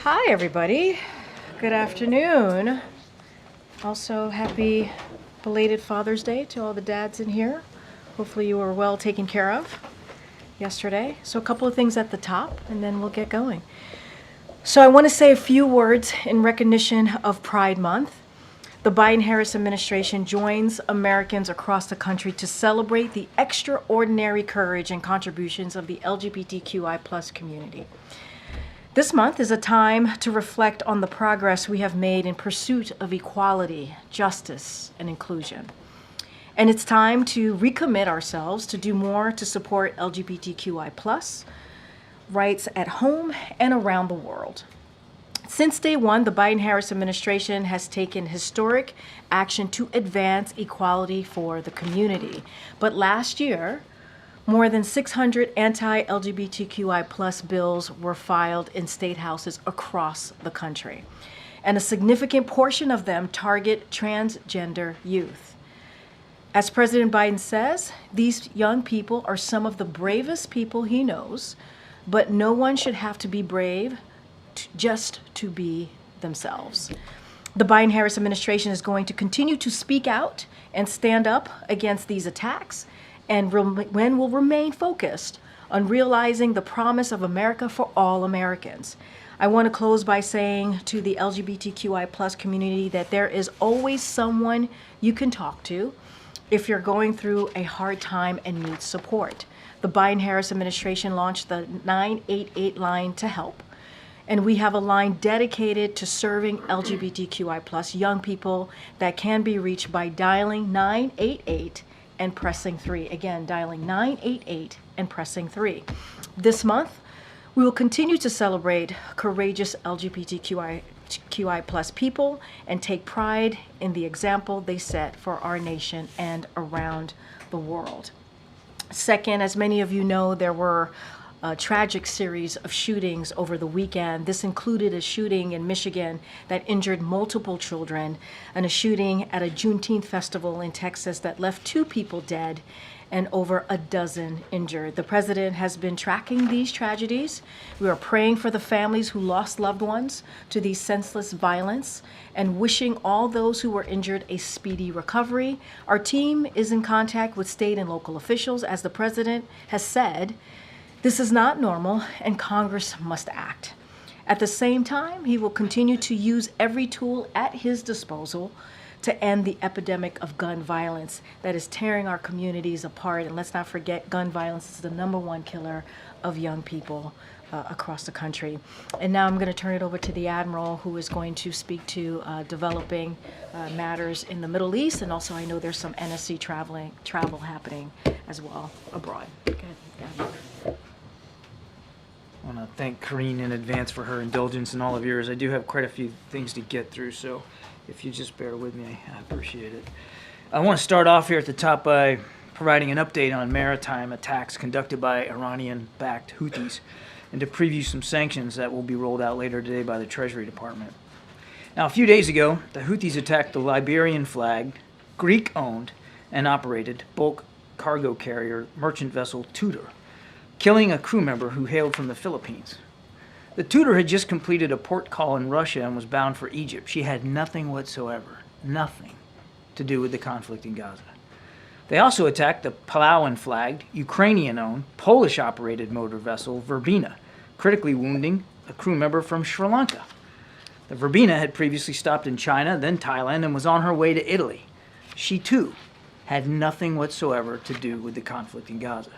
Hi, everybody. Good afternoon. Also, happy belated Father's Day to all the dads in here. Hopefully you were well taken care of yesterday. So a couple of things at the top, and then we'll get going. So I want to say a few words in recognition of Pride Month. The Biden-Harris administration joins Americans across the country to celebrate the extraordinary courage and contributions of the LGBTQI+ community. This month is a time to reflect on the progress we have made in pursuit of equality, justice, and inclusion. And it's time to recommit ourselves to do more to support LGBTQI+ rights at home and around the world. Since day one, the Biden-Harris administration has taken historic action to advance equality for the community. But last year, more than 600 anti-LGBTQI+ bills were filed in state houses across the country. And a significant portion of them target transgender youth. As President Biden says, these young people are some of the bravest people he knows, but no one should have to be brave just to be themselves. The Biden-Harris administration is going to continue to speak out and stand up against these attacks, and will remain focused on realizing the promise of America for all Americans. I want to close by saying to the LGBTQI+ community that there is always someone you can talk to if you're going through a hard time and need support. The Biden-Harris administration launched the 988 line to help, and we have a line dedicated to serving LGBTQI+ young people that can be reached by dialing 988 and pressing 3. Again, dialing 988 and pressing 3. This month, we will continue to celebrate courageous LGBTQI+ people and take pride in the example they set for our nation and around the world. Second, as many of you know, there were a tragic series of shootings over the weekend. This included a shooting in Michigan that injured multiple children, and a shooting at a Juneteenth festival in Texas that left 2 people dead and over a dozen injured. The president has been tracking these tragedies. We are praying for the families who lost loved ones to these senseless violence and wishing all those who were injured a speedy recovery. Our team is in contact with state and local officials. As the president has said, this is not normal, and Congress must act. At the same time, he will continue to use every tool at his disposal to end the epidemic of gun violence that is tearing our communities apart. And let's not forget, gun violence is the #1 killer of young people across the country. And now I'm going to turn it over to the Admiral, who is going to speak to developing matters in the Middle East. And also, I know there's some NSC travel happening as well abroad. Okay, Admiral. I want to thank Karine in advance for her indulgence and all of yours. I do have quite a few things to get through, so if you just bear with me, I appreciate it. I want to start off here at the top by providing an update on maritime attacks conducted by Iranian-backed Houthis and to preview some sanctions that will be rolled out later today by the Treasury Department. Now, a few days ago, the Houthis attacked the Liberian-flagged, Greek-owned, and operated bulk cargo carrier merchant vessel Tudor, killing a crew member who hailed from the Philippines. The Tudor had just completed a port call in Russia and was bound for Egypt. She had nothing whatsoever, nothing to do with the conflict in Gaza. They also attacked the Palawan-flagged, Ukrainian-owned, Polish-operated motor vessel Verbena, critically wounding a crew member from Sri Lanka. The Verbena had previously stopped in China, then Thailand, and was on her way to Italy. She, too, had nothing whatsoever to do with the conflict in Gaza.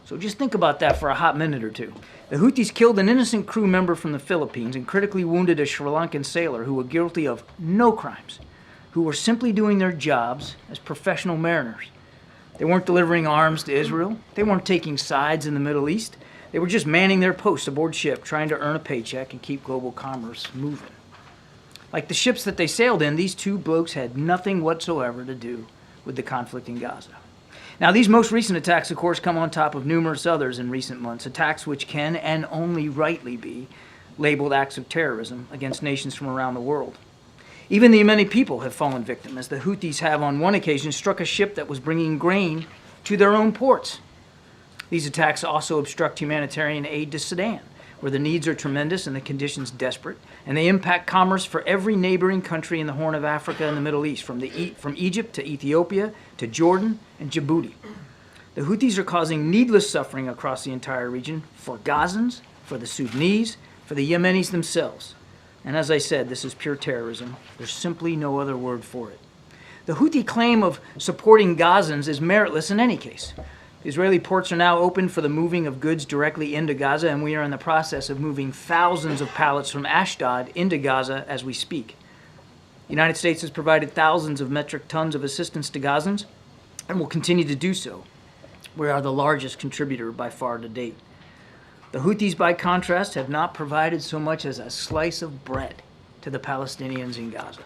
So just think about that for a hot minute or two. The Houthis killed an innocent crew member from the Philippines and critically wounded a Sri Lankan sailor who were guilty of no crimes, who were simply doing their jobs as professional mariners. They weren't delivering arms to Israel. They weren't taking sides in the Middle East. They were just manning their posts aboard ship, trying to earn a paycheck and keep global commerce moving. Like the ships that they sailed in, these 2 blokes had nothing whatsoever to do with the conflict in Gaza. Now, these most recent attacks, of course, come on top of numerous others in recent months, attacks which can and only rightly be labeled acts of terrorism against nations from around the world. Even the Yemeni people have fallen victim, as the Houthis have on one occasion struck a ship that was bringing grain to their own ports. These attacks also obstruct humanitarian aid to Sudan, where the needs are tremendous and the conditions desperate, and they impact commerce for every neighboring country in the Horn of Africa and the Middle East, from Egypt to Ethiopia to Jordan and Djibouti. The Houthis are causing needless suffering across the entire region for Gazans, for the Sudanese, for the Yemenis themselves. And as I said, this is pure terrorism. There's simply no other word for it. The Houthi claim of supporting Gazans is meritless in any case. The Israeli ports are now open for the moving of goods directly into Gaza, and we are in the process of moving thousands of pallets from Ashdod into Gaza as we speak. The United States has provided thousands of metric tons of assistance to Gazans and will continue to do so. We are the largest contributor by far to date. The Houthis, by contrast, have not provided so much as a slice of bread to the Palestinians in Gaza.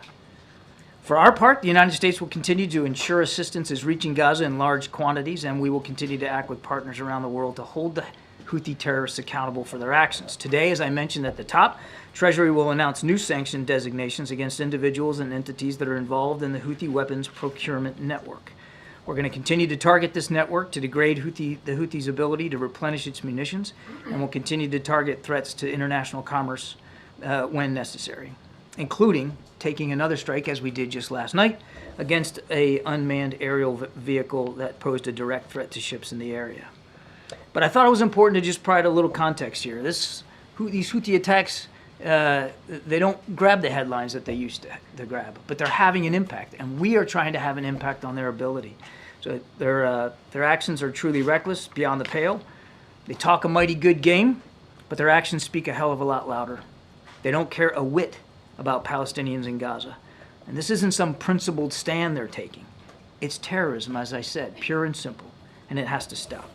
For our part, the United States will continue to ensure assistance is reaching Gaza in large quantities, and we will continue to act with partners around the world to hold the Houthi terrorists accountable for their actions. Today, as I mentioned at the top, Treasury will announce new sanction designations against individuals and entities that are involved in the Houthi weapons procurement network. We're going to continue to target this network to degrade the Houthis' ability to replenish its munitions, and will continue to target threats to international commerce when necessary, including taking another strike, as we did just last night, against an unmanned aerial vehicle that posed a direct threat to ships in the area. But I thought it was important to just provide a little context here. These Houthi attacks, they don't grab the headlines that they used to grab, but they're having an impact, and we are trying to have an impact on their ability. So their actions are truly reckless, beyond the pale. They talk a mighty good game, but their actions speak a hell of a lot louder. They don't care a whit about Palestinians in Gaza. And this isn't some principled stand they're taking. It's terrorism, as I said, pure and simple, and it has to stop.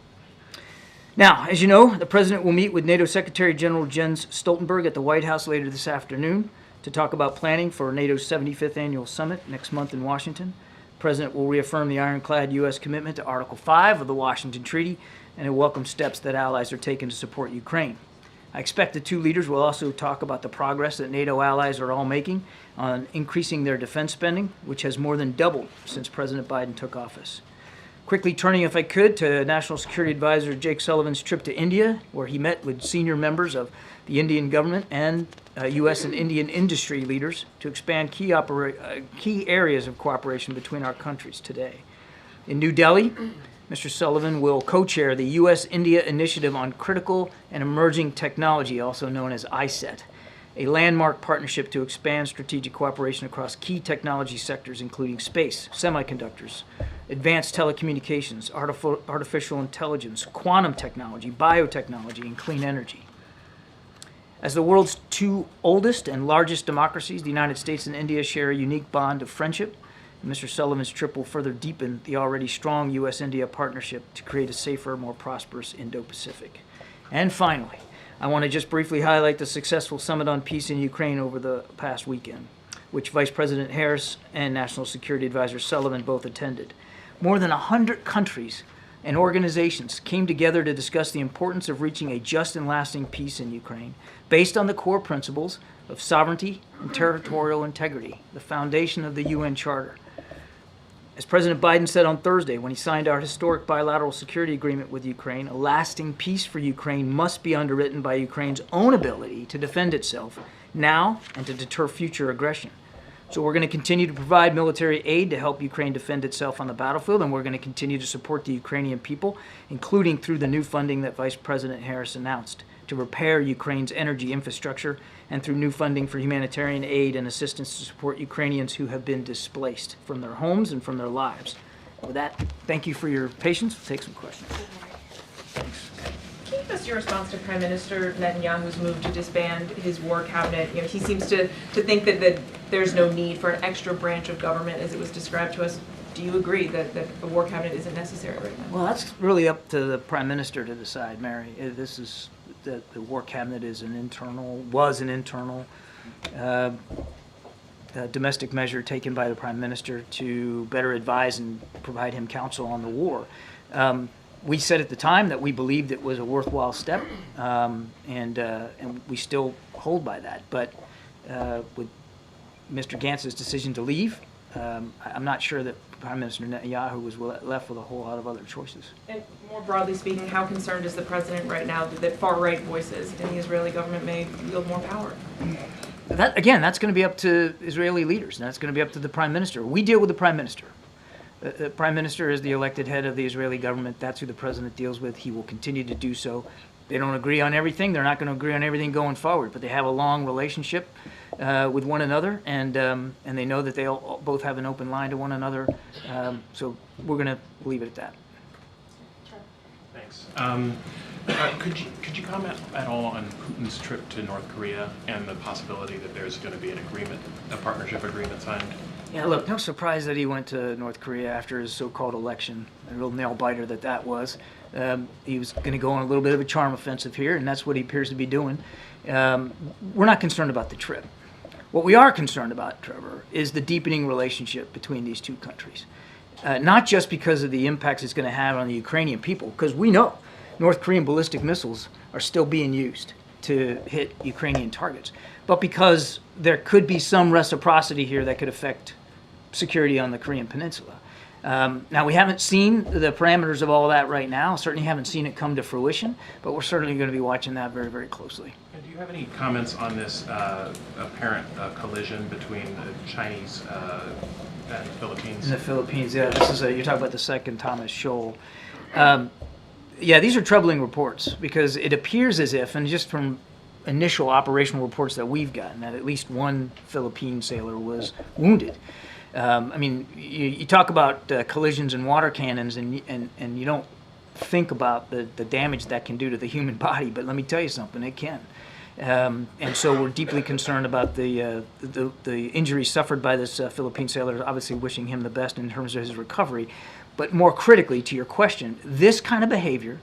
Now, as you know, the President will meet with NATO Secretary General Jens Stoltenberg at the White House later this afternoon to talk about planning for NATO's 75th Annual Summit next month in Washington. The President will reaffirm the ironclad U.S. commitment to Article 5 of the Washington Treaty and will welcome steps that allies are taking to support Ukraine. I expect the two leaders will also talk about the progress that NATO allies are all making on increasing their defense spending, which has more than doubled since President Biden took office. Quickly turning, if I could, to National Security Advisor Jake Sullivan's trip to India, where he met with senior members of the Indian government and U.S. and Indian industry leaders to expand key areas of cooperation between our countries today. In New Delhi, Mr. Sullivan will co-chair the U.S.-India Initiative on Critical and Emerging Technology, also known as ICET, a landmark partnership to expand strategic cooperation across key technology sectors, including space, semiconductors, advanced telecommunications, artificial intelligence, quantum technology, biotechnology, and clean energy. As the world's two oldest and largest democracies, the United States and India share a unique bond of friendship. Mr. Sullivan's trip will further deepen the already strong U.S.-India partnership to create a safer, more prosperous Indo-Pacific. And finally, I want to just briefly highlight the successful Summit on Peace in Ukraine over the past weekend, which Vice President Harris and National Security Advisor Sullivan both attended. More than 100 countries and organizations came together to discuss the importance of reaching a just and lasting peace in Ukraine, based on the core principles of sovereignty and territorial integrity, the foundation of the UN Charter. As President Biden said on Thursday when he signed our historic bilateral security agreement with Ukraine, a lasting peace for Ukraine must be underwritten by Ukraine's own ability to defend itself now and to deter future aggression. So we're going to continue to provide military aid to help Ukraine defend itself on the battlefield, and we're going to continue to support the Ukrainian people, including through the new funding that Vice President Harris announced to repair Ukraine's energy infrastructure, and through new funding for humanitarian aid and assistance to support Ukrainians who have been displaced from their homes and from their lives. With that, thank you for your patience. We'll take some questions. Thanks. Can you give us your response to Prime Minister Netanyahu's move to disband his war cabinet? You know, he seems to think that there's no need for an extra branch of government, as it was described to us. Do you agree that the war cabinet isn't necessary right now? Well, that's really up to the Prime Minister to decide, Mary. This is the war cabinet was an internal domestic measure taken by the Prime Minister to better advise and provide him counsel on the war. We said at the time that we believed it was a worthwhile step, and we still hold by that. But with Mr. Gantz's decision to leave, I'm not sure that Prime Minister Netanyahu was left with a whole lot of other choices. And more broadly speaking, how concerned is the president right now that far-right voices in the Israeli government may wield more power? That's going to be up to Israeli leaders, and that's going to be up to the Prime Minister. We deal with the Prime Minister. The Prime Minister is the elected head of the Israeli government. That's who the president deals with. He will continue to do so. They don't agree on everything. They're not going to agree on everything going forward, but they have a long relationship with one another, and they know that they both have an open line to one another. So we're going to leave it at that. Thanks. Could you comment at all on Putin's trip to North Korea and the possibility that there's going to be an agreement, a partnership agreement signed? Yeah, look, no surprise that he went to North Korea after his so-called election. A real nail-biter that was. He was going to go on a little bit of a charm offensive here, and that's what he appears to be doing. We're not concerned about the trip. What we are concerned about, Trevor, is the deepening relationship between these two countries. Not just because of the impacts it's going to have on the Ukrainian people, because we know North Korean ballistic missiles are still being used to hit Ukrainian targets, but because there could be some reciprocity here that could affect security on the Korean Peninsula. Now, we haven't seen the parameters of all that right now, certainly haven't seen it come to fruition, but we're certainly going to be watching that very, very closely. And do you have any comments on this apparent collision between the Chinese and the Philippines? In the Philippines, yeah, you're talking about the second Thomas Shoal. Yeah, these are troubling reports because it appears as if, and just from initial operational reports that we've gotten, that at least one Philippine sailor was wounded. I mean, you talk about collisions and water cannons, and you don't think about the damage that can do to the human body, but let me tell you something, it can. And so we're deeply concerned about the injuries suffered by this Philippine sailor, obviously wishing him the best in terms of his recovery. But more critically, to your question, this kind of behavior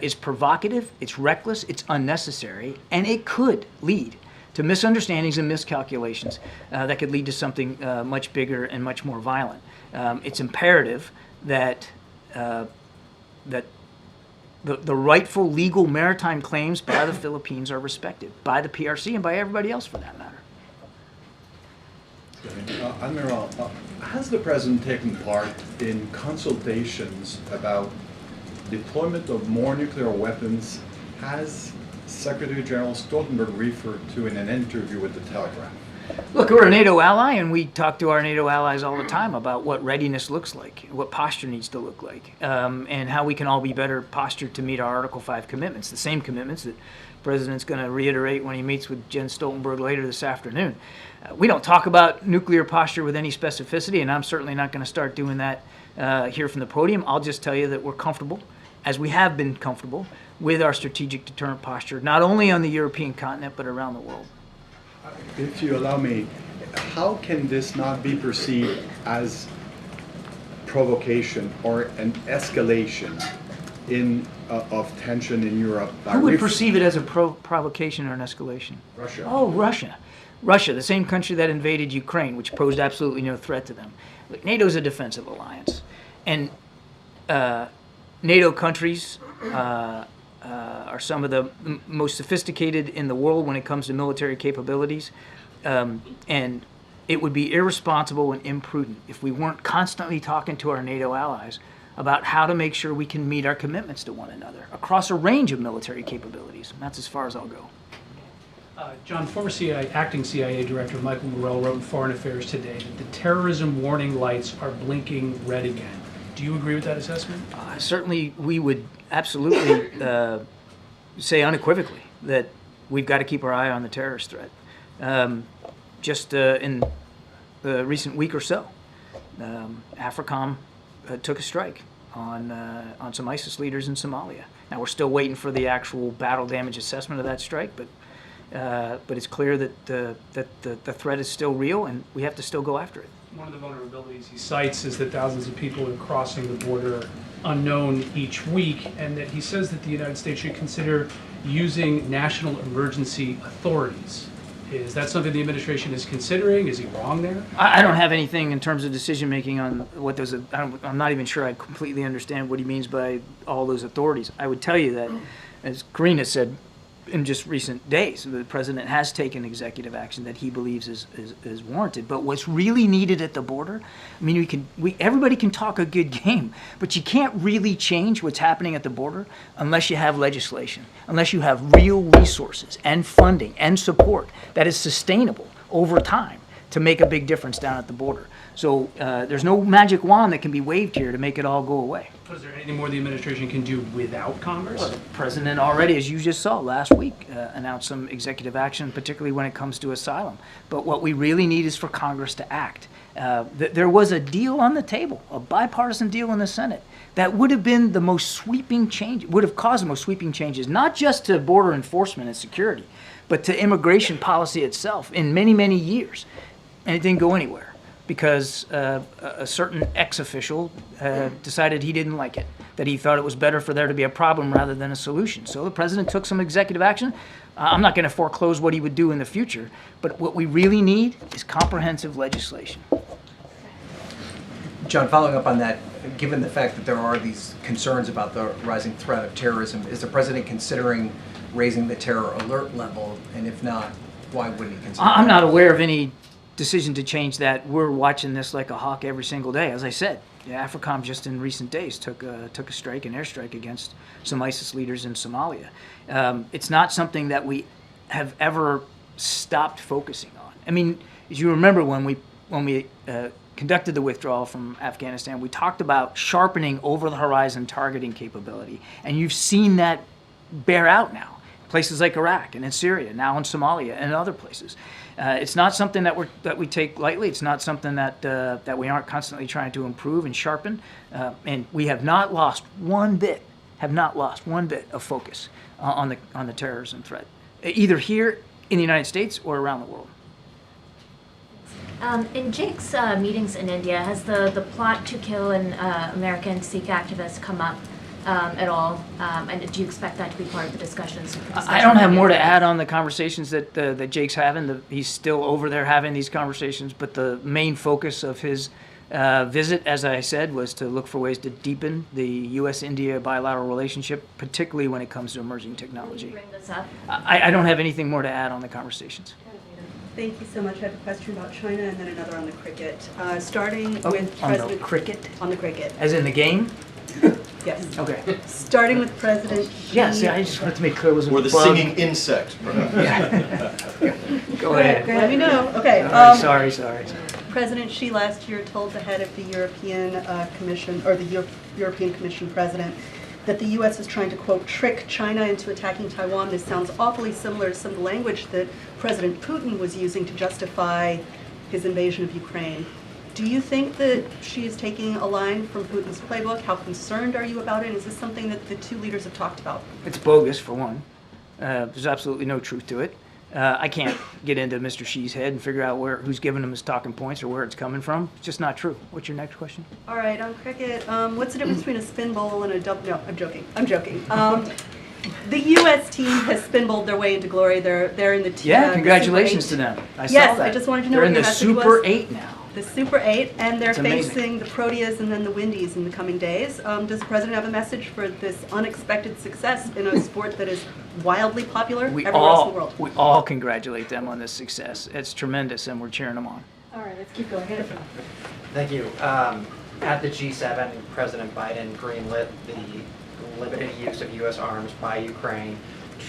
is provocative, it's reckless, it's unnecessary, and it could lead to misunderstandings and miscalculations that could lead to something much bigger and much more violent. It's imperative that the rightful legal maritime claims by the Philippines are respected, by the PRC and by everybody else for that matter. Admiral, has the President taken part in consultations about deployment of more nuclear weapons? Has Secretary General Stoltenberg referred to in an interview with the Telegraph? Look, we're a NATO ally, and we talk to our NATO allies all the time about what readiness looks like, what posture needs to look like, and how we can all be better postured to meet our Article 5 commitments, the same commitments that the President's going to reiterate when he meets with Jens Stoltenberg later this afternoon. We don't talk about nuclear posture with any specificity, and I'm certainly not going to start doing that here from the podium. I'll just tell you that we're comfortable, as we have been comfortable, with our strategic deterrent posture, not only on the European continent, but around the world. If you allow me, how can this not be perceived as provocation or an escalation of tension in Europe? Who would perceive it as a provocation or an escalation? Russia. Oh, Russia. Russia, the same country that invaded Ukraine, which posed absolutely no threat to them. Look, NATO's a defensive alliance. And NATO countries are some of the most sophisticated in the world when it comes to military capabilities. And it would be irresponsible and imprudent if we weren't constantly talking to our NATO allies about how to make sure we can meet our commitments to one another across a range of military capabilities. And that's as far as I'll go. John, former acting CIA Director Michael Morell wrote in Foreign Affairs today that the terrorism warning lights are blinking red again. Do you agree with that assessment? Certainly, we would absolutely say unequivocally that we've got to keep our eye on the terrorist threat. Just in the recent week or so, AFRICOM took a strike on some ISIS leaders in Somalia. Now, we're still waiting for the actual battle damage assessment of that strike, but it's clear that the threat is still real, and we have to still go after it. One of the vulnerabilities he cites is that thousands of people are crossing the border unknown each week, and that he says that the United States should consider using national emergency authorities. Is that something the administration is considering? Is he wrong there? I don't have anything in terms of decision making on what those. I'm not even sure I completely understand what he means by all those authorities. I would tell you that, as Karine said in just recent days. The president has taken executive action that he believes is warranted. But what's really needed at the border, I mean, everybody can talk a good game, but you can't really change what's happening at the border unless you have legislation, unless you have real resources and funding and support that is sustainable over time to make a big difference down at the border. So there's no magic wand that can be waved here to make it all go away. So is there anything more the administration can do without Congress? Well, the president already, as you just saw last week, announced some executive action, particularly when it comes to asylum. But what we really need is for Congress to act. There was a deal on the table, a bipartisan deal in the Senate, that would have been the most sweeping change, would have caused the most sweeping changes, not just to border enforcement and security, but to immigration policy itself in many, many years. And it didn't go anywhere because a certain ex-official decided he didn't like it, that he thought it was better for there to be a problem rather than a solution. So the president took some executive action. I'm not going to foreclose what he would do in the future, but what we really need is comprehensive legislation. John, following up on that, given the fact that there are these concerns about the rising threat of terrorism, is the president considering raising the terror alert level? And if not, why wouldn't he consider I'm that? not aware of any decision to change that. We're watching this like a hawk every single day. As I said, AFRICOM just in recent days took a strike, an airstrike against some ISIS leaders in Somalia. It's not something that we have ever stopped focusing on. I mean, as you remember when we conducted the withdrawal from Afghanistan, we talked about sharpening over-the-horizon targeting capability, and you've seen that bear out now. Places like Iraq and in Syria, now in Somalia and other places. It's not something that we take lightly. It's not something that we aren't constantly trying to improve and sharpen. And we have not lost one bit of focus on the terrorism threat, either here in the United States or around the world. In Jake's meetings in India, has the plot to kill an American Sikh activist come up at all? And do you expect that to be part of the discussions? I don't have more to add on the conversations that Jake's having. He's still over there having these conversations, but the main focus of his visit, as I said, was to look for ways to deepen the U.S.-India bilateral relationship, particularly when it comes to emerging technology. Will you bring this up? I don't have anything more to add on the conversations. Thank you so much. I have a question about China and then another on the cricket. Starting with On President... the cricket? On the cricket. As in the game? Yes. Okay. Starting with President Xi... Yeah, see, I just wanted to make clear it wasn't Or the bug. singing insect, perhaps. Yeah. Go ahead. Let me know. Okay. Sorry. President Xi last year told the head of the European Commission, or the European Commission president, that the U.S. is trying to, quote, trick China into attacking Taiwan. This sounds awfully similar to some of the language that President Putin was using to justify his invasion of Ukraine. Do you think that Xi is taking a line from Putin's playbook? How concerned are you about it? Is this something that the two leaders have talked about? It's bogus, for one. There's absolutely no truth to it. I can't get into Mr. Xi's head and figure out who's giving him his talking points or where it's coming from. It's just not true. What's your next question? All right, on cricket, what's the difference between a spin bowl and a double? No, I'm joking. The U.S. team has spin bowled their way into glory. They're in the team. Yeah, congratulations to them. I saw Yes, that. I just wanted to know They're what in your the message was. Super 8 now. The Super 8, and they're It's amazing. facing the Proteas and then the Windies in the coming days. Does the president have a message for this unexpected success in a sport that is wildly popular everywhere else in the world? We all congratulate them on this success. It's tremendous, and we're cheering them on. All right, let's keep going. Thank you. At the G7, President Biden greenlit the limited use of U.S. arms by Ukraine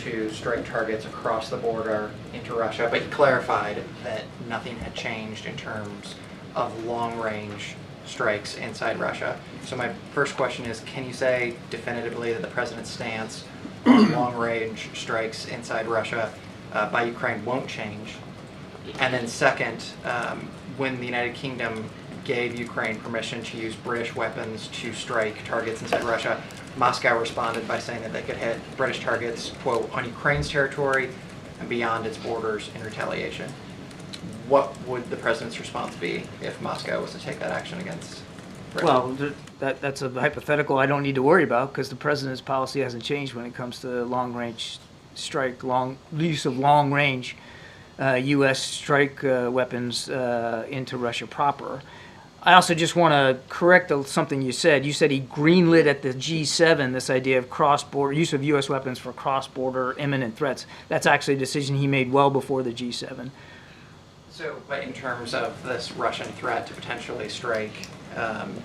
to strike targets across the border into Russia, but he clarified that nothing had changed in terms of long-range strikes inside Russia. So my first question is, can you say definitively that the president's stance on long-range strikes inside Russia by Ukraine won't change? And then second, when the United Kingdom gave Ukraine permission to use British weapons to strike targets inside Russia, Moscow responded by saying that they could hit British targets, quote, on Ukraine's territory and beyond its borders in retaliation. What would the president's response be if Moscow was to take that action against Britain? Well, that's a hypothetical I don't need to worry about because the president's policy hasn't changed when it comes to long-range strike, use of long-range U.S. strike weapons into Russia proper. I also just want to correct something you said. You said he greenlit at the G7 this idea of cross-border use of U.S. weapons for cross-border imminent threats. That's actually a decision he made well before the G7. So, but in terms of this Russian threat to potentially strike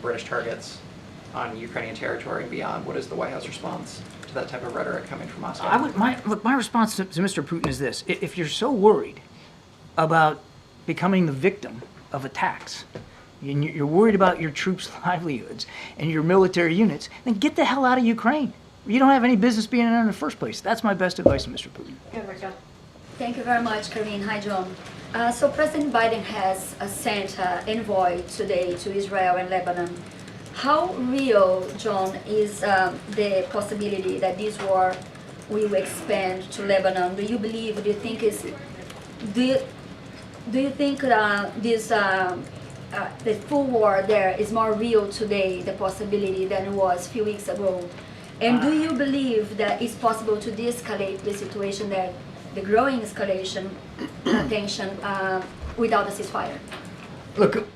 British targets on Ukrainian territory and beyond, what is the White House response to that type of rhetoric coming from Moscow? My response to Mr. Putin is this. If you're so worried about becoming the victim of attacks, and you're worried about your troops' livelihoods and your military units, then get the hell out of Ukraine. You don't have any business being in there in the first place. That's my best advice to Mr. Putin. Thank you very much, Karine. Hi, John. So President Biden has sent an envoy today to Israel and Lebanon. How real, John, is the possibility that this war will expand to Lebanon? Do you believe? Do you think this the full war there is more real today, the possibility, than it was a few weeks ago? And do you believe that it's possible to de-escalate the situation there, the growing escalation tension, without a ceasefire? Look,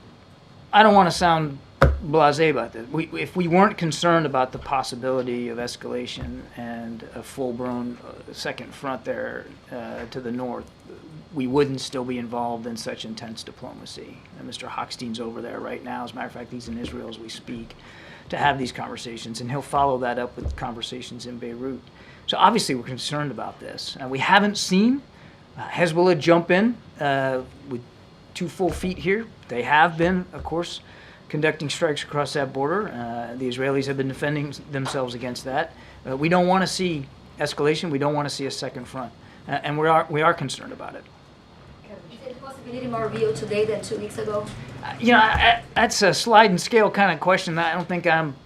I don't want to sound blasé about this. If we weren't concerned about the possibility of escalation and a full-blown second front there to the north, we wouldn't still be involved in such intense diplomacy. And Mr. Hochstein's over there right now. As a matter of fact, he's in Israel as we speak to have these conversations, and he'll follow that up with conversations in Beirut. So obviously we're concerned about this. We haven't seen Hezbollah jump in with 2 full feet here. They have been, of course, conducting strikes across that border. The Israelis have been defending themselves against that. We don't want to see escalation. We don't want to see a second front. And we are concerned about it. Is the possibility more real today than 2 weeks ago? That's a slide and scale kind of question that I don't think I'm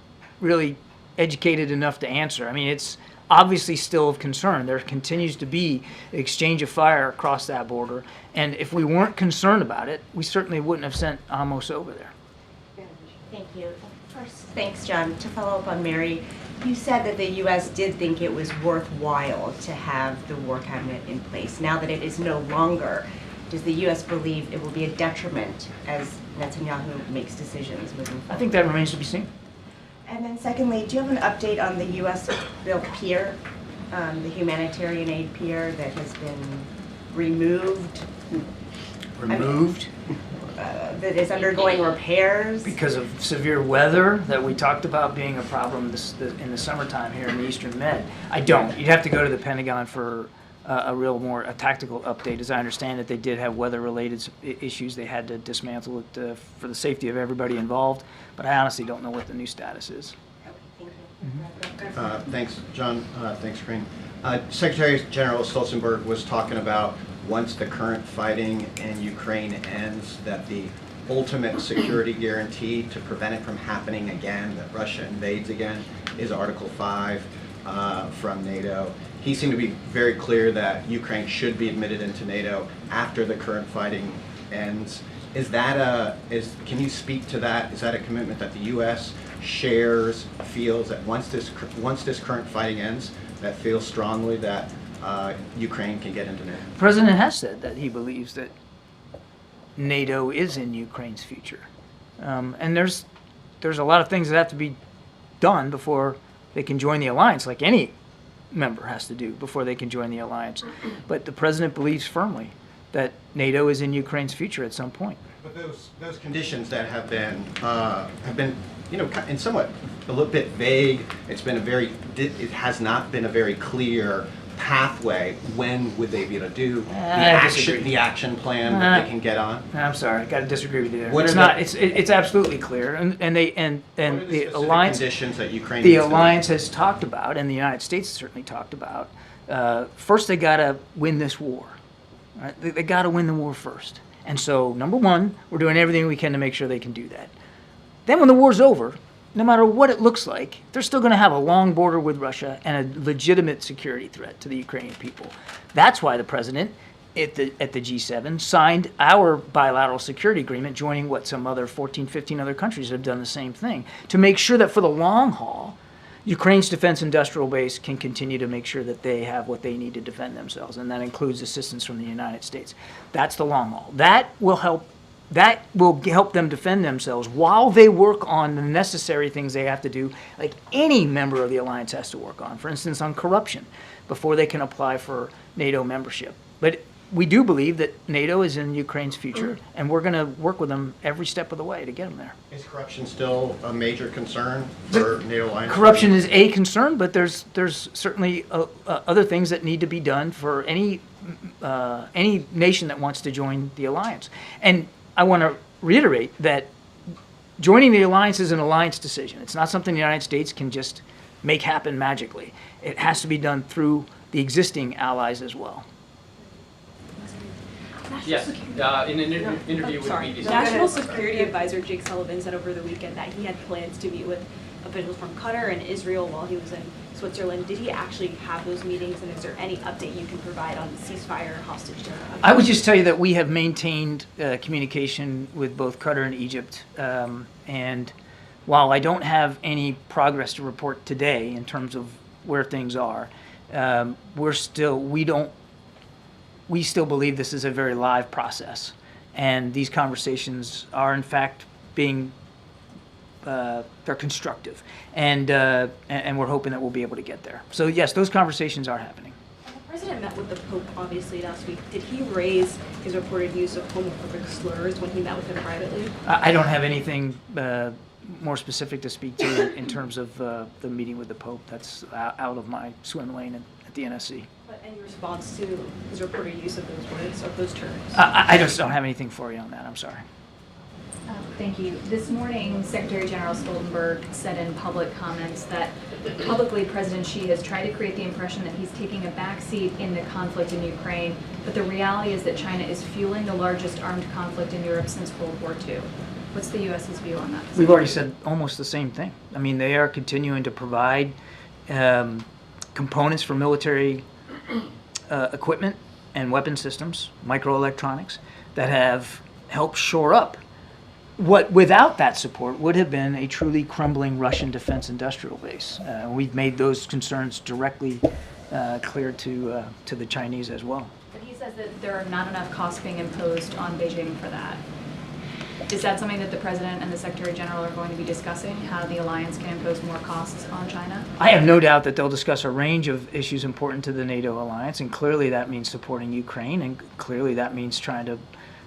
really educated enough to answer. I mean, it's obviously still of concern. There continues to be exchange of fire across that border. And if we weren't concerned about it, we certainly wouldn't have sent Amos over there. Thank you. First, thanks, John. To follow up on Mary, you said that the U.S. did think it was worthwhile to have the war cabinet in place. Now that it is no longer, does the U.S. believe it will be a detriment as Netanyahu makes decisions moving forward? I think that remains to be seen. And then secondly, do you have an update on the U.S.-built pier, the humanitarian aid pier that has been removed? Removed? That is undergoing repairs? Because of severe weather that we talked about being a problem in the summertime here in the Eastern Med. I don't. You'd have to go to the Pentagon for a tactical update. As I understand it, they did have weather-related issues. They had to dismantle it for the safety of everybody involved. But I honestly don't know what the new status is. Thanks, John. Thanks, Karine. Secretary General Stoltenberg was talking about once the current fighting in Ukraine ends, that the ultimate security guarantee to prevent it from happening again, that Russia invades again, is Article 5 from NATO. He seemed to be very clear that Ukraine should be admitted into NATO after the current fighting ends. Can you speak to that? Is that a commitment that the U.S. shares, feels that once this current fighting ends, that feels strongly that Ukraine can get into NATO? The President has said that he believes that NATO is in Ukraine's future. And there's a lot of things that have to be done before they can join the alliance, like any member has to do before they can join the alliance. But the President believes firmly that NATO is in Ukraine's future at some point. But those conditions that have been in somewhat a little bit vague. It has not been a very clear pathway. When would they be able to do the action plan that they can get on? I'm sorry, I got to disagree with you there. It's absolutely clear, and the alliance conditions that Ukraine the alliance has talked about, and the United States has certainly talked about. First, they got to win this war. Right? They got to win the war first, and so number one, we're doing everything we can to make sure they can do that. Then, when the war's over, no matter what it looks like, they're still going to have a long border with Russia and a legitimate security threat to the Ukrainian people. That's why the president at the G7 signed our bilateral security agreement, joining some other 14, 15 other countries that have done the same thing, to make sure that for the long haul, Ukraine's defense industrial base can continue to make sure that they have what they need to defend themselves, and that includes assistance from the United States. That's the long haul. That will help that will help them defend themselves while they work on the necessary things they have to do, like any member of the alliance has to work on, for instance, on corruption, before they can apply for NATO membership. But we do believe that NATO is in Ukraine's future, and we're going to work with them every step of the way to get them there. Is corruption still a major concern for NATO alliance? Corruption is a concern, but there's certainly other things that need to be done for any nation that wants to join the alliance. And I want to reiterate that joining the alliance is an alliance decision. It's not something the United States can just make happen magically. It has to be done through the existing allies as well. Yes, in an interview with BBC. National Security Advisor Jake Sullivan said over the weekend that he had plans to meet with officials from Qatar and Israel while he was in Switzerland. Did he actually have those meetings, and is there any update you can provide on ceasefire hostage taking? I would just tell you that we have maintained communication with both Qatar and Egypt, and while I don't have any progress to report today in terms of where things are, we still believe this is a very live process, and these conversations are in fact being they're constructive, and we're hoping that we'll be able to get there. So yes, those conversations are happening. The president met with the Pope obviously last week. Did he raise his reported use of homophobic slurs when he met with him privately? I don't have anything more specific to speak to in terms of the meeting with the Pope. That's out of my swim lane at the NSC. But any response to his reported use of those words, of those terms? I just don't have anything for you on that. I'm sorry. Thank you. This morning, Secretary General Stoltenberg said in public comments that publicly President Xi has tried to create the impression that he's taking a backseat in the conflict in Ukraine, but the reality is that China is fueling the largest armed conflict in Europe since World War II. What's the U.S.'s view on that? We've already said almost the same thing. I mean, they are continuing to provide components for military equipment and weapon systems, microelectronics, that have helped shore up what, without that support, would have been a truly crumbling Russian defense industrial base. We've made those concerns directly clear to the Chinese as well. But he says that there are not enough costs being imposed on Beijing for that. Is that something that the President and the Secretary General are going to be discussing, how the alliance can impose more costs on China? I have no doubt that they'll discuss a range of issues important to the NATO alliance, and clearly that means supporting Ukraine, and clearly that means trying to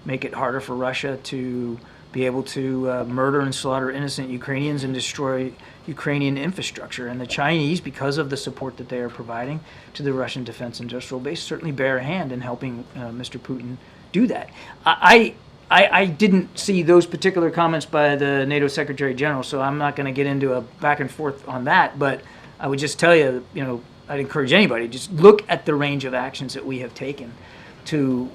make it harder for Russia to be able to murder and slaughter innocent Ukrainians and destroy Ukrainian infrastructure. And the Chinese, because of the support that they are providing to the Russian defense industrial base, certainly bear a hand in helping Mr. Putin do that. I didn't see those particular comments by the NATO Secretary General, so I'm not going to get into a back and forth on that, but I would just tell you, I'd encourage anybody, just look at the range of actions that we have taken to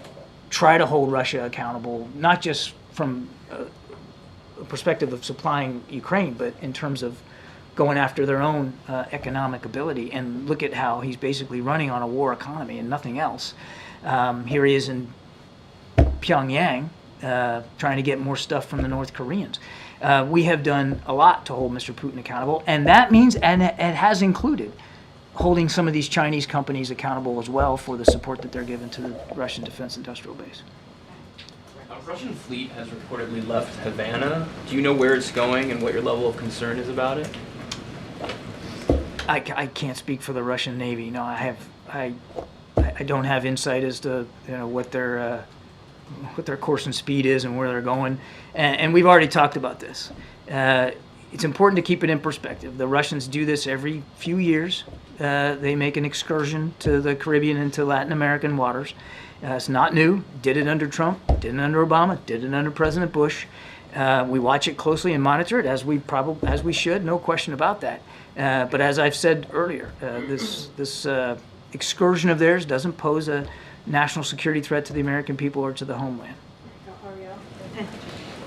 try to hold Russia accountable, not just from a perspective of supplying Ukraine, but in terms of going after their own economic ability. And look at how he's basically running on a war economy and nothing else. Here he is in Pyongyang trying to get more stuff from the North Koreans. We have done a lot to hold Mr. Putin accountable, and that means, and it has included, holding some of these Chinese companies accountable as well for the support that they're giving to the Russian defense industrial base. A Russian fleet has reportedly left Havana. Do you know where it's going and what your level of concern is about it? I can't speak for the Russian Navy. No, I don't have insight as to what their course and speed is and where they're going. And we've already talked about this. It's important to keep it in perspective. The Russians do this every few years. They make an excursion to the Caribbean and to Latin American waters. It's not new. Did it under Trump, did it under Obama, did it under President Bush. We watch it closely and monitor it as we should, no question about that. But as I've said earlier, this excursion of theirs doesn't pose a national security threat to the American people or to the homeland.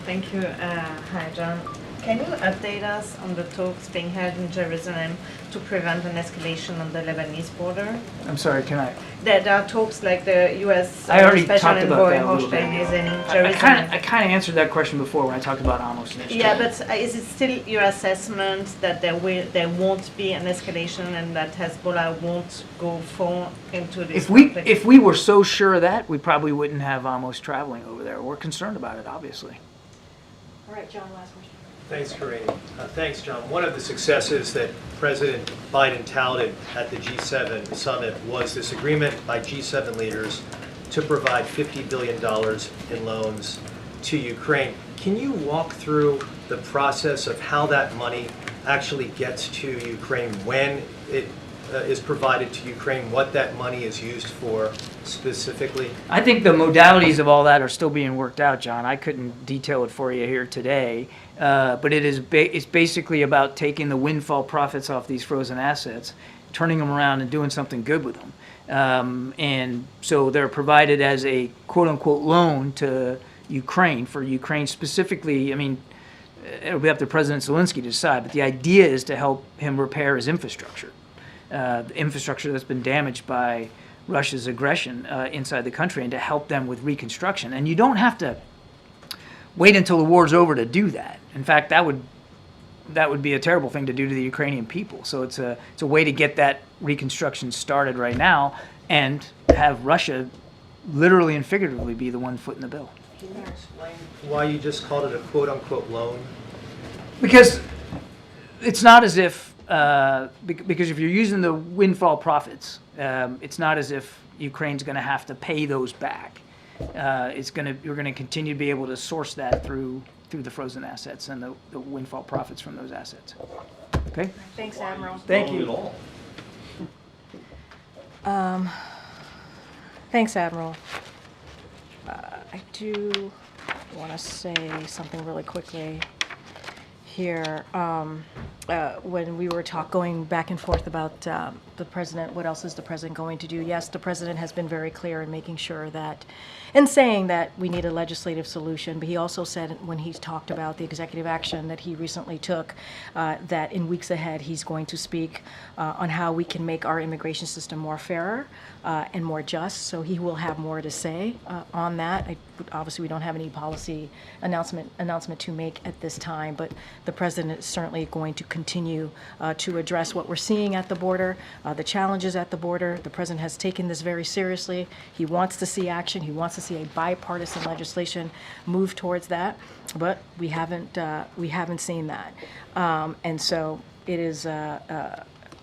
Thank you. Hi, John. Can you update us on the talks being held in Jerusalem to prevent an escalation on the Lebanese border? I'm sorry, can I? There are talks like the U.S. I already Special talked about Envoy that a little bit. Holstein is in I Jerusalem. kind of answered that question before when I talked about Amos initiative. Yeah, but is it still your assessment that there won't be an escalation and that Hezbollah won't go far into this conflict? If we were so sure of that, we probably wouldn't have Amos traveling over there. We're concerned about it, obviously. All right, John, last question. Thanks, Karine. Thanks, John. One of the successes that President Biden touted at the G7 summit was this agreement by G7 leaders to provide $50 billion in loans to Ukraine. Can you walk through the process of how that money actually gets to Ukraine, when it is provided to Ukraine, what that money is used for specifically? I think the modalities of all that are still being worked out, John. I couldn't detail it for you here today, but it's basically about taking the windfall profits off these frozen assets, turning them around and doing something good with them. And so they're provided as a quote-unquote loan to Ukraine, for Ukraine specifically. I mean, it'll be up to President Zelensky to decide, but the idea is to help him repair his infrastructure. The infrastructure that's been damaged by Russia's aggression inside the country, and to help them with reconstruction. And you don't have to wait until the war's over to do that. In fact, that would be a terrible thing to do to the Ukrainian people. So it's a way to get that reconstruction started right now, and have Russia literally and figuratively be the one foot in the bill. Can you explain why you just called it a quote-unquote loan? Because it's not as if, because if you're using the windfall profits, it's not as if Ukraine's going to have to pay those back. You're going to continue to be able to source that through the frozen assets and the windfall profits from those assets. Okay? Thanks, Admiral. Thank you. Thanks, Admiral. I do want to say something really quickly here. When we were going back and forth about the president, what else is the president going to do? Yes, the president has been very clear in making sure that, and saying that we need a legislative solution, but he also said when he talked about the executive action that he recently took, that in weeks ahead he's going to speak on how we can make our immigration system more fairer and more just. So he will have more to say on that. Obviously, we don't have any policy announcement to make at this time, but the president is certainly going to continue to address what we're seeing at the border, the challenges at the border. The president has taken this very seriously. He wants to see action. He wants to see a bipartisan legislation move towards that, but we haven't seen that, and so it is.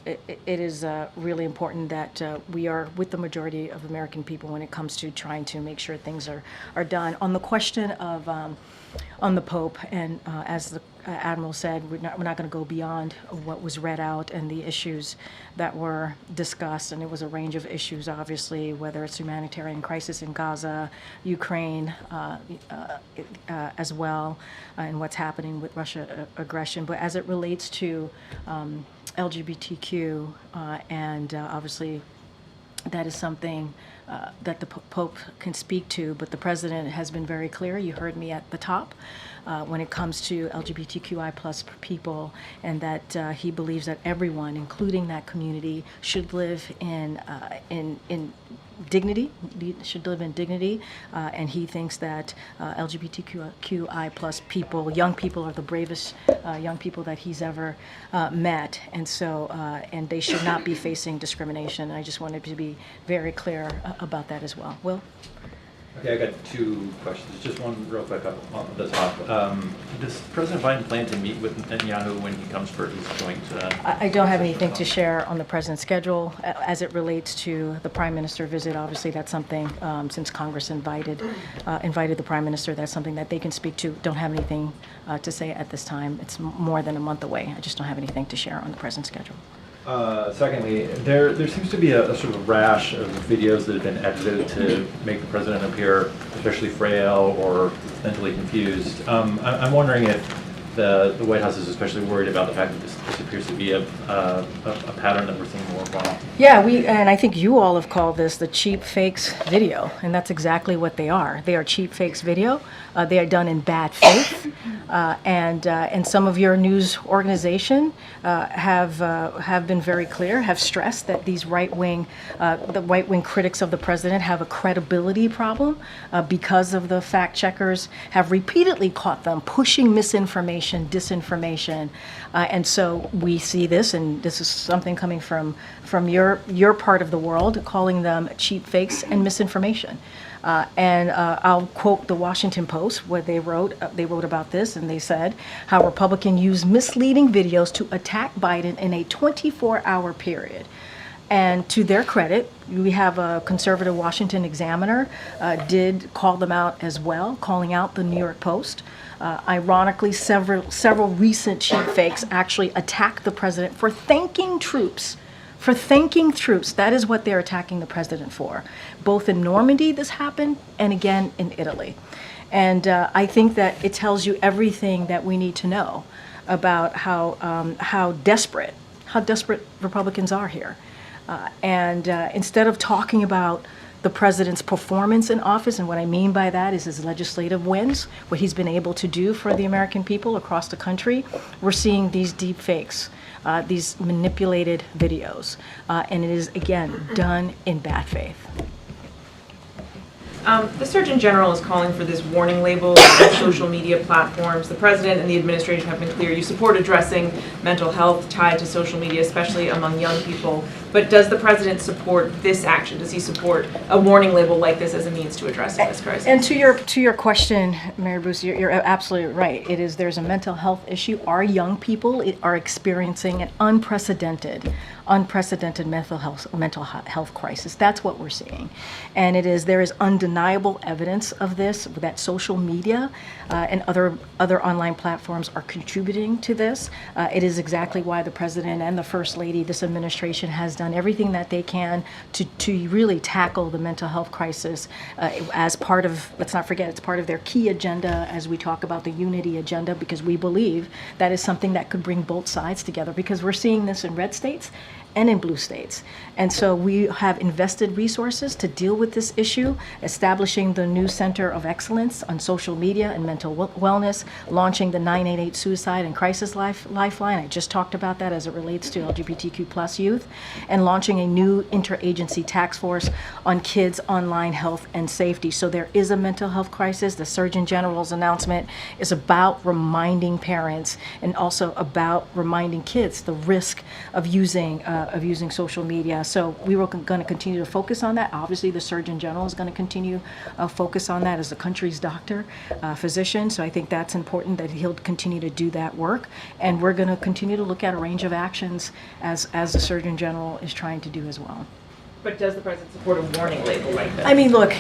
It is really important that we are with the majority of American people when it comes to trying to make sure things are done. On the question of on the Pope, and as the Admiral said, we're not going to go beyond what was read out and the issues that were discussed, and it was a range of issues, obviously, whether it's humanitarian crisis in Gaza, Ukraine as well, and what's happening with Russia aggression. But as it relates to LGBTQ, and obviously that is something that the Pope can speak to, but the President has been very clear. You heard me at the top when it comes to LGBTQI plus people, and that he believes that everyone, including that community, should live in dignity, and he thinks that LGBTQI plus people, young people, are the bravest young people that he's ever met, and so and they should not be facing discrimination. I just wanted to be very clear about that as well. Will? Okay, I got two questions. Just one real quick up on the top. Does President Biden plan to meet with Netanyahu when he comes for his joint? I don't have anything to share on the president's schedule as it relates to the prime minister visit. Obviously, that's something since Congress invited the prime minister. That's something that they can speak to. Don't have anything to say at this time. It's more than a month away. I just don't have anything to share on the president's schedule. Secondly, there seems to be a sort of rash of videos that have been edited to make the president appear especially frail or mentally confused. I'm wondering if the White House is especially worried about the fact that this appears to be a pattern that we're seeing more and more. Yeah, and I think you all have called this the cheap fakes video, and that's exactly what they are. They are cheap fakes video. They are done in bad faith, and some of your news organization have been very clear, have stressed that these the right wing critics of the president have a credibility problem because of the fact checkers have repeatedly caught them pushing misinformation, disinformation, and so we see this, and this is something coming from your part of the world, calling them cheap fakes and misinformation. And I'll quote the Washington Post, where they wrote about this, and they said how Republicans use misleading videos to attack Biden in a 24-hour period. And to their credit, we have a conservative Washington Examiner did call them out as well, calling out the New York Post. Ironically, several recent cheap fakes actually attacked the president for thanking troops. For thanking troops. That is what they're attacking the president for. Both in Normandy this happened, and again in Italy. And I think that it tells you everything that we need to know about how desperate Republicans are here. And instead of talking about the president's performance in office, and what I mean by that is his legislative wins, what he's been able to do for the American people across the country, we're seeing these deep fakes, these manipulated videos. And it is, again, done in bad faith. The Surgeon General is calling for this warning label on social media platforms. The President and the administration have been clear. You support addressing mental health tied to social media, especially among young people. But does the President support this action? Does he support a warning label like this as a means to addressing this crisis? And to your question, Mary Bruce, you're absolutely right. There's a mental health issue. Our young people are experiencing an unprecedented mental health crisis. That's what we're seeing, and there is undeniable evidence of this. That social media and other online platforms are contributing to this. It is exactly why the President and the First Lady, this administration, has done everything that they can to really tackle the mental health crisis as part of. Let's not forget, it's part of their key agenda as we talk about the unity agenda, because we believe that is something that could bring both sides together, because we're seeing this in red states and in blue states. And so we have invested resources to deal with this issue, establishing the new Center of Excellence on Social Media and Mental Wellness, launching the 988 Suicide and Crisis Lifeline. I just talked about that as it relates to LGBTQ plus youth, and launching a new interagency task force on kids' online health and safety. So there is a mental health crisis. The Surgeon General's announcement is about reminding parents and also about reminding kids the risk of using social media. So we were going to continue to focus on that. Obviously, the Surgeon General is going to continue focus on that as the country's doctor, physician. So I think that's important that he'll continue to do that work. And we're going to continue to look at a range of actions as the Surgeon General is trying to do as well. But does the President support a warning label like this? I mean, look,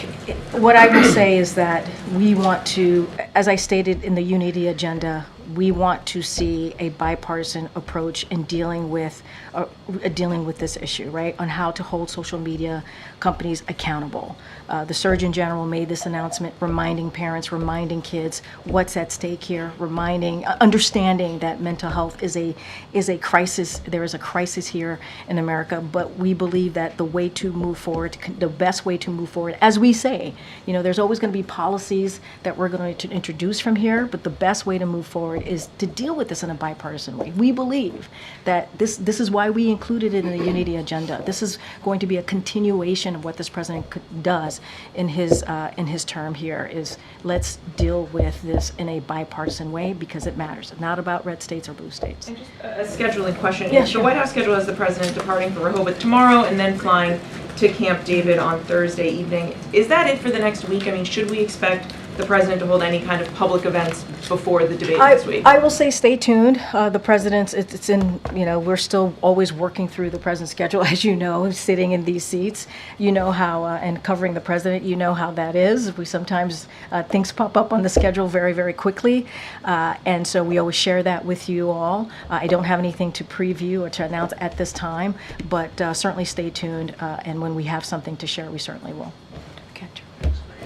what I will say is that we want to, as I stated in the unity agenda, we want to see a bipartisan approach in dealing with this issue, right? On how to hold social media companies accountable. The Surgeon General made this announcement, reminding parents, reminding kids what's at stake here, understanding that mental health is a crisis. There is a crisis here in America, but we believe that the way to move forward, the best way to move forward, as we say, there's always going to be policies that we're going to introduce from here, but the best way to move forward is to deal with this in a bipartisan way. We believe that this is why we included it in the unity agenda. This is going to be a continuation of what this president does in his term here. Is let's deal with this in a bipartisan way, because it matters. It's not about red states or blue states. And just a scheduling question. Yeah, The sure. White House schedule has the President departing for Rehoboth tomorrow and then flying to Camp David on Thursday evening. Is that it for the next week? I mean, should we expect the President to hold any kind of public events before the debate this week? I will say stay tuned. The President's, it's in, we're still always working through the President's schedule, as you know, sitting in these seats. You know how, and covering the President, you know how that is. We sometimes, things pop up on the schedule very, very quickly. And so we always share that with you all. I don't have anything to preview or to announce at this time, but certainly stay tuned. And when we have something to share, we certainly will.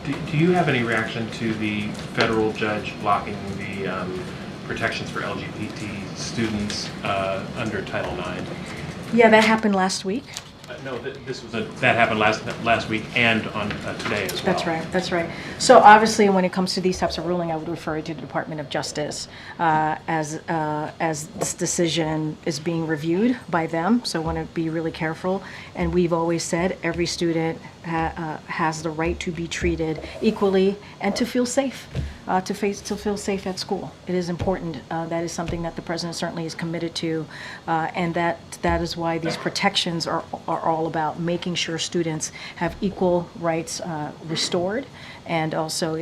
Do you have any reaction to the federal judge blocking protections for LGBT students under Title IX. Yeah, that happened last week. No, that happened last week and on today as well. That's right, that's right. So obviously, when it comes to these types of ruling, I would refer to the Department of Justice as this decision is being reviewed by them. So I want to be really careful. And we've always said every student has the right to be treated equally and to feel safe, to feel safe at school. It is important. That is something that the president certainly is committed to, and that is why these protections are all about making sure students have equal rights restored, and also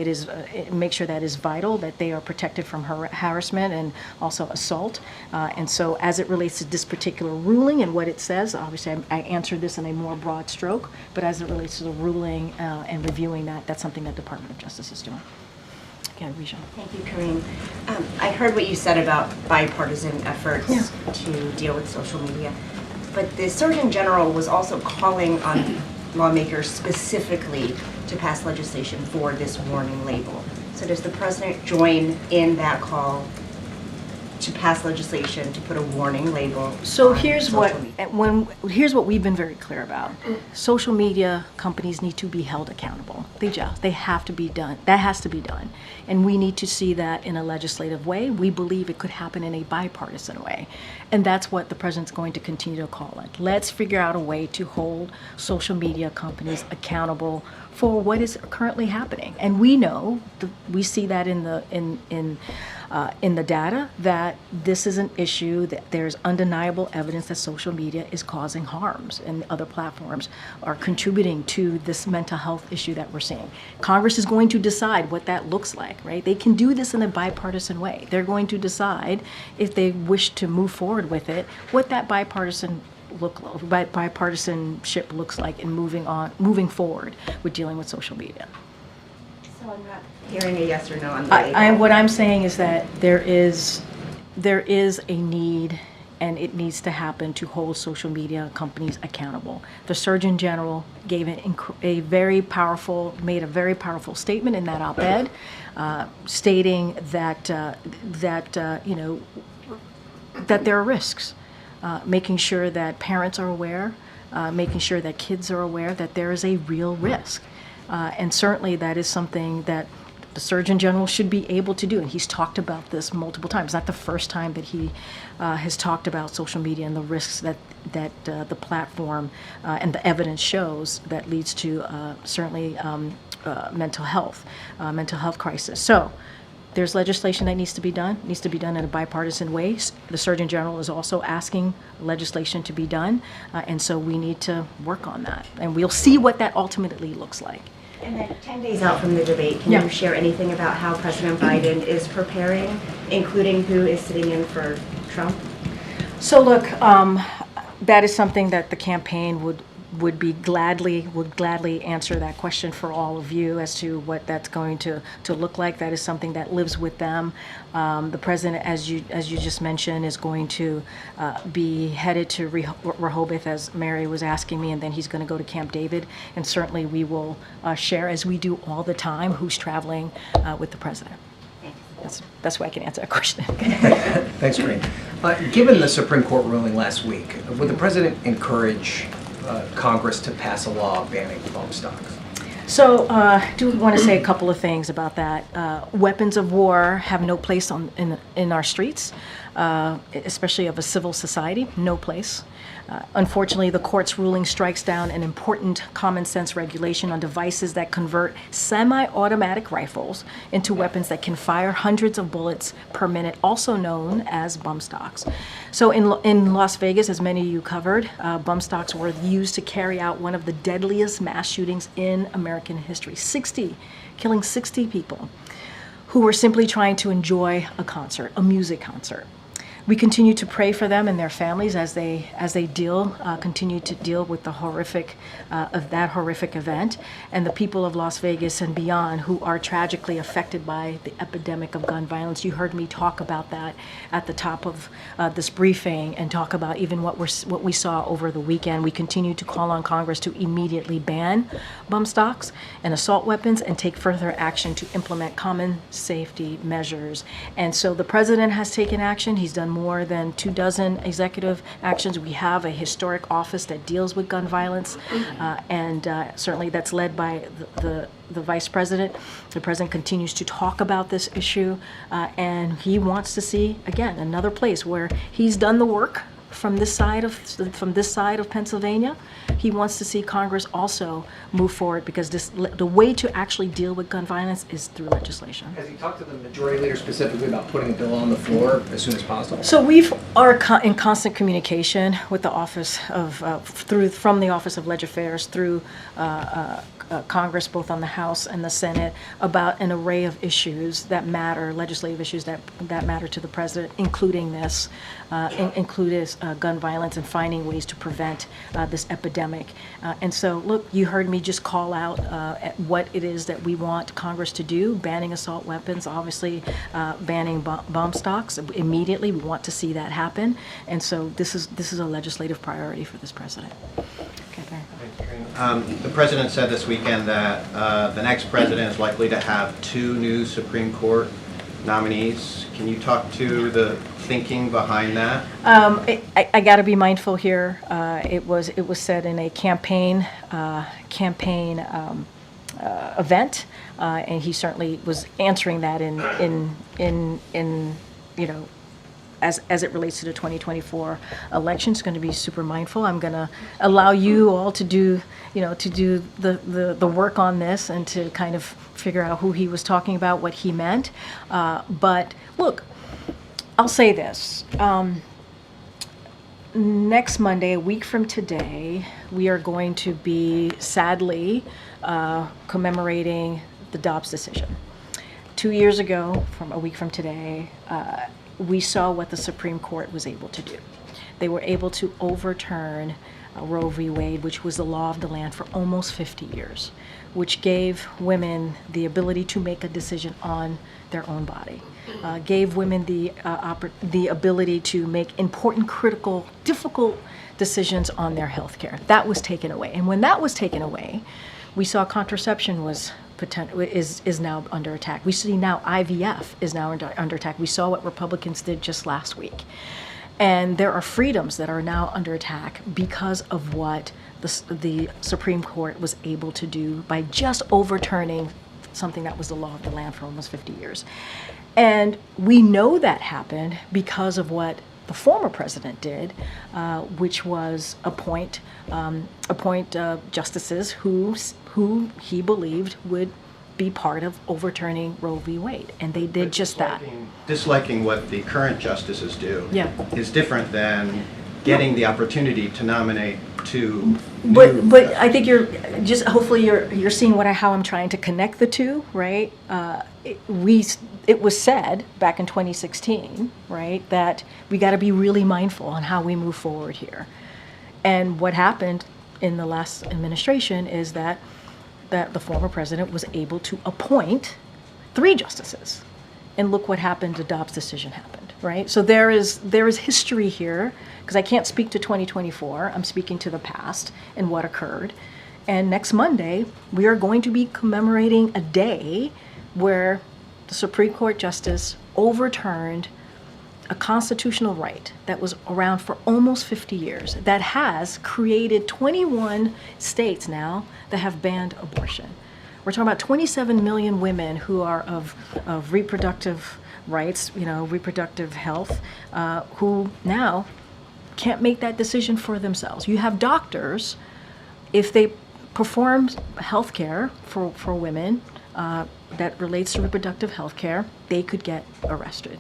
make sure that is vital that they are protected from harassment and also assault. And so, as it relates to this particular ruling and what it says, obviously I answered this in a more broad stroke, but as it relates to the ruling and reviewing that's something that Department of Justice is doing. Again, Regent. Thank you, Karine. I heard what you said about bipartisan efforts to deal with social media, but the Surgeon General was also calling on lawmakers specifically to pass legislation for this warning label. So does the president join in that call to pass legislation to put a warning label? So here's what we've been very clear about. Social media companies need to be held accountable. They have to be done. That has to be done. And we need to see that in a legislative way. We believe it could happen in a bipartisan way. And that's what the president's going to continue to call it. Let's figure out a way to hold social media companies accountable for what is currently happening. And we know, we see that in the data, that this is an issue, that there's undeniable evidence that social media is causing harms, and other platforms are contributing to this mental health issue that we're seeing. Congress is going to decide what that looks like, right? They can do this in a bipartisan way. They're going to decide, if they wish to move forward with it, what that bipartisanship looks like in moving forward with dealing with social media. So I'm not hearing a yes or no on the label. What I'm saying is that there is a need, and it needs to happen, to hold social media companies accountable. The Surgeon General made a very powerful statement in that op-ed, stating that there are risks, making sure that parents are aware, making sure that kids are aware that there is a real risk. And certainly that is something that the Surgeon General should be able to do. And he's talked about this multiple times. It's not the first time that he has talked about social media and the risks that the platform and the evidence shows that leads to certainly mental health crisis. So there's legislation that needs to be done. It needs to be done in a bipartisan way. The Surgeon General is also asking legislation to be done, and so we need to work on that. And we'll see what that ultimately looks like. And then 10 days out from the debate, can you share anything about how President Biden is preparing, including who is sitting in for Trump? So look, that is something that the campaign would gladly answer that question for all of you as to what that's going to look like. That is something that lives with them. The president, as you just mentioned, is going to be headed to Rehoboth, as Mary was asking me, and then he's going to go to Camp David. And certainly we will share, as we do all the time, who's traveling with the president. That's the best way I can answer that question. Thanks, Karine. Given the Supreme Court ruling last week, would the president encourage Congress to pass a law banning bump stocks? So I do want to say a couple of things about that. Weapons of war have no place in our streets, especially of a civil society, no place. Unfortunately, the court's ruling strikes down an important common sense regulation on devices that convert semi-automatic rifles into weapons that can fire hundreds of bullets per minute, also known as bump stocks. So in Las Vegas, as many of you covered, bump stocks were used to carry out one of the deadliest mass shootings in American history, killing 60 people who were simply trying to enjoy a concert, a music concert. We continue to pray for them and their families as they continue to deal with the horrific of that horrific event, and the people of Las Vegas and beyond who are tragically affected by the epidemic of gun violence. You heard me talk about that at the top of this briefing, and talk about even what we saw over the weekend. We continue to call on Congress to immediately ban bump stocks and assault weapons and take further action to implement common safety measures. And so the president has taken action. He's done more than 24 executive actions. We have a historic office that deals with gun violence, and certainly that's led by the vice president. The president continues to talk about this issue, and he wants to see, again, another place where he's done the work from this side of Pennsylvania. He wants to see Congress also move forward, because the way to actually deal with gun violence is through legislation. Has he talked to the majority leader specifically about putting a bill on the floor as soon as possible? So we are in constant communication with the Office of from the Office of Legislative Affairs through Congress, both on the House and the Senate, about an array of issues that matter, legislative issues that matter to the president, including this, including gun violence and finding ways to prevent this epidemic. And so, look, you heard me just call out at what it is that we want Congress to do: banning assault weapons, obviously banning bomb stocks immediately. We want to see that happen, and so this is a legislative priority for this president. Okay, Barry. The president said this weekend that the next president is likely to have 2 new Supreme Court nominees. Can you talk to the thinking behind that? I got to be mindful here. It was said in a campaign event, and he certainly was answering that in as it relates to the 2024 election. It's going to be super mindful. I'm going to allow you all to do the work on this and to kind of figure out who he was talking about, what he meant. But look, I'll say this. Next Monday, a week from today, we are going to be sadly commemorating the Dobbs decision. 2 years ago, from a week from today, we saw what the Supreme Court was able to do. They were able to overturn Roe v. Wade, which was the law of the land for almost 50 years, which gave women the ability to make a decision on their own body, gave women the ability to make important, critical, difficult decisions on their health care. That was taken away. And when that was taken away, we saw contraception is now under attack. We see now IVF is now under attack. We saw what Republicans did just last week. And there are freedoms that are now under attack because of what the Supreme Court was able to do by just overturning something that was the law of the land for almost 50 years. And we know that happened because of what the former president did, which was appoint justices who he believed would be part of overturning Roe v. Wade, and they did just that. Disliking what the current justices do is different than getting the opportunity to nominate 2 But I think hopefully you're seeing how I'm trying to connect the two, right? It was said back in 2016, right, that we got to be really mindful on how we move forward here. And what happened in the last administration is that the former president was able to appoint 3 justices. And look what happened, the Dobbs decision happened, right? So there is history here, because I can't speak to 2024, I'm speaking to the past and what occurred. And next Monday, we are going to be commemorating a day where the Supreme Court justice overturned a constitutional right that was around for almost 50 years, that has created 21 states now that have banned abortion. We're talking about 27 million women who are of reproductive rights, reproductive health, who now can't make that decision for themselves. You have doctors, if they perform health care for women that relates to reproductive health care, they could get arrested.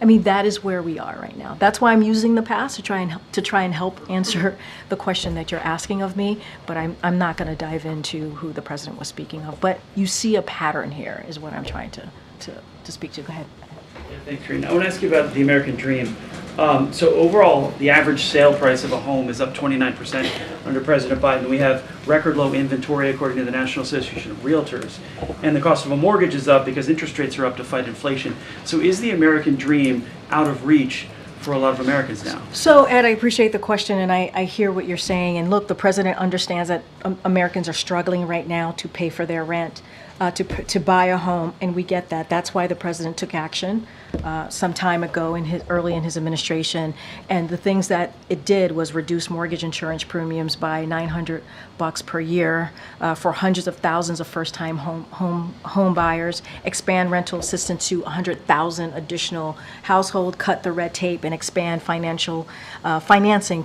I mean, that is where we are right now. That's why I'm using the past to try and help answer the question that you're asking of me, but I'm not going to dive into who the president was speaking of. But you see a pattern here is what I'm trying to speak to. Go ahead. Yeah, thanks, Karine. I want to ask you about the American dream. So overall, the average sale price of a home is up 29% under President Biden. We have record low inventory according to the National Association of Realtors. And the cost of a mortgage is up because interest rates are up to fight inflation. So is the American dream out of reach for a lot of Americans now? So, Ed, I appreciate the question, and I hear what you're saying. And look, the president understands that Americans are struggling right now to pay for their rent, to buy a home, and we get that. That's why the president took action some time ago early in his administration. And the things that it did was reduce mortgage insurance premiums by $900 per year for hundreds of thousands of first-time home buyers, expand rental assistance to 100,000 additional households, cut the red tape, and expand financing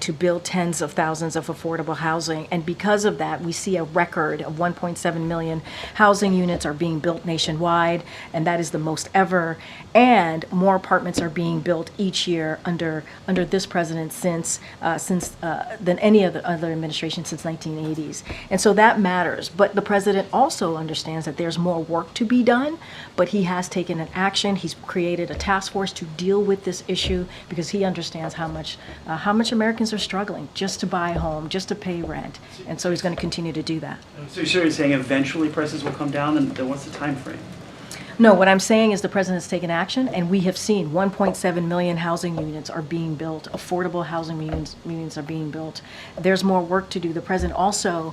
to build tens of thousands of affordable housing. And because of that, we see a record of 1.7 million housing units are being built nationwide, and that is the most ever. And more apartments are being built each year under this president than any of the other administration since 1980s. And so that matters. But the president also understands that there's more work to be done, but he has taken an action. He's created a task force to deal with this issue because he understands how much Americans are struggling just to buy a home, just to pay rent. And so he's going to continue to do that. So you're sort of saying eventually prices will come down, and then what's the time frame? No, what I'm saying is the president's taken action, and we have seen 1.7 million housing units are being built. Affordable housing units are being built. There's more work to do. The president also